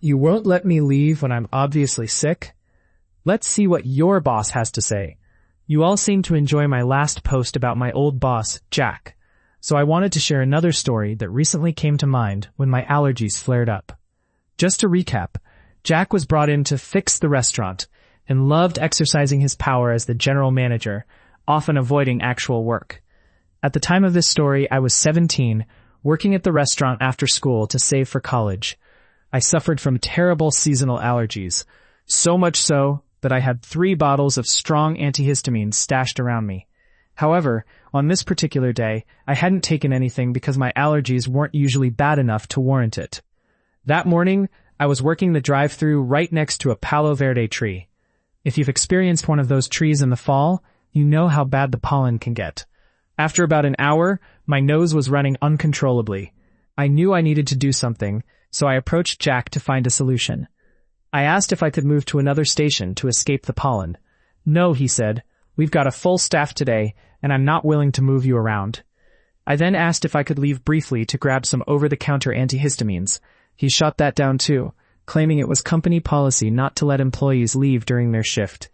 You won't let me leave when I'm obviously sick? Let's see what your boss has to say. You all seem to enjoy my last post about my old boss, Jack. So I wanted to share another story that recently came to mind when my allergies flared up. Just to recap, Jack was brought in to fix the restaurant and loved exercising his power as the general manager, often avoiding actual work. At the time of this story, I was 17, working at the restaurant after school to save for college. I suffered from terrible seasonal allergies, so much so that I had 3 bottles of strong antihistamines stashed around me. However, on this particular day, I hadn't taken anything because my allergies weren't usually bad enough to warrant it. That morning, I was working the drive-thru right next to a Palo Verde tree. If you've experienced one of those trees in the fall, you know how bad the pollen can get. After about an hour, my nose was running uncontrollably. I knew I needed to do something, so I approached Jack to find a solution. I asked if I could move to another station to escape the pollen. No, he said, we've got a full staff today, and I'm not willing to move you around. I then asked if I could leave briefly to grab some over-the-counter antihistamines. He shot that down too, claiming it was company policy not to let employees leave during their shift.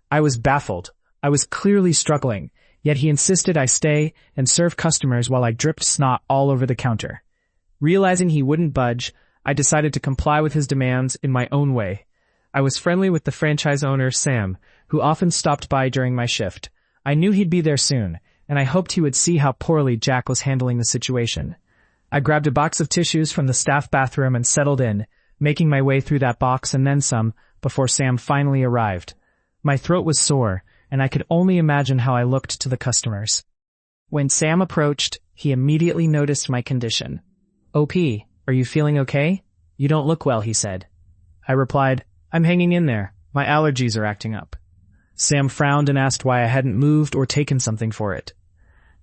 I was baffled. I was clearly struggling, yet he insisted I stay and serve customers while I dripped snot all over the counter. Realizing he wouldn't budge, I decided to comply with his demands in my own way. I was friendly with the franchise owner, Sam, who often stopped by during my shift. I knew he'd be there soon, and I hoped he would see how poorly Jack was handling the situation. I grabbed a box of tissues from the staff bathroom and settled in, making my way through that box and then some before Sam finally arrived. My throat was sore, and I could only imagine how I looked to the customers. When Sam approached, he immediately noticed my condition. "OP, are you feeling okay? You don't look well," he said. I replied, "I'm hanging in there. My allergies are acting up." Sam frowned and asked why I hadn't moved or taken something for it.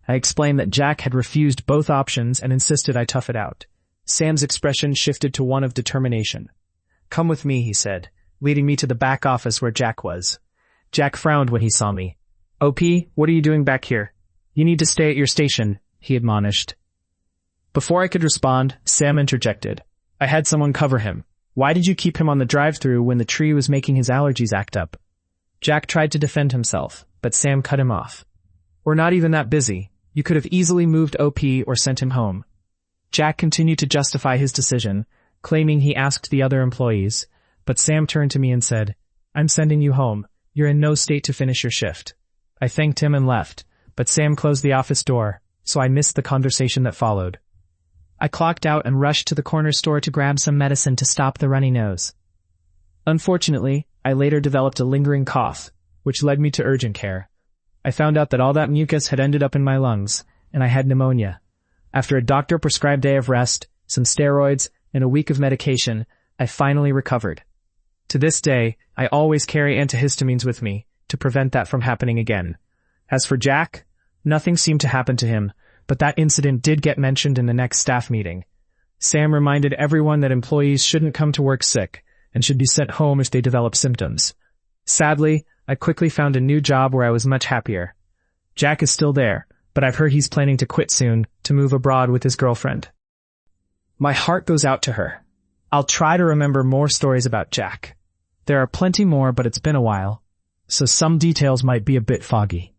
I explained that Jack had refused both options and insisted I tough it out. Sam's expression shifted to one of determination. "Come with me," he said, leading me to the back office where Jack was. Jack frowned when he saw me. "OP, what are you doing back here? You need to stay at your station," he admonished. Before I could respond, Sam interjected. "I had someone cover him. Why did you keep him on the drive-thru when the tree was making his allergies act up?" Jack tried to defend himself, but Sam cut him off. "We're not even that busy. You could have easily moved OP or sent him home." Jack continued to justify his decision, claiming he asked the other employees, but Sam turned to me and said, "I'm sending you home. You're in no state to finish your shift." I thanked him and left, but Sam closed the office door, so I missed the conversation that followed. I clocked out and rushed to the corner store to grab some medicine to stop the runny nose. Unfortunately, I later developed a lingering cough, which led me to urgent care. I found out that all that mucus had ended up in my lungs, and I had pneumonia. After a doctor-prescribed day of rest, some steroids, and a week of medication, I finally recovered. To this day, I always carry antihistamines with me to prevent that from happening again. As for Jack, nothing seemed to happen to him, but that incident did get mentioned in the next staff meeting. Sam reminded everyone that employees shouldn't come to work sick and should be sent home if they develop symptoms. Sadly, I quickly found a new job where I was much happier. Jack is still there, but I've heard he's planning to quit soon to move abroad with his girlfriend. My heart goes out to her. I'll try to remember more stories about Jack. There are plenty more, but it's been a while, so some details might be a bit foggy.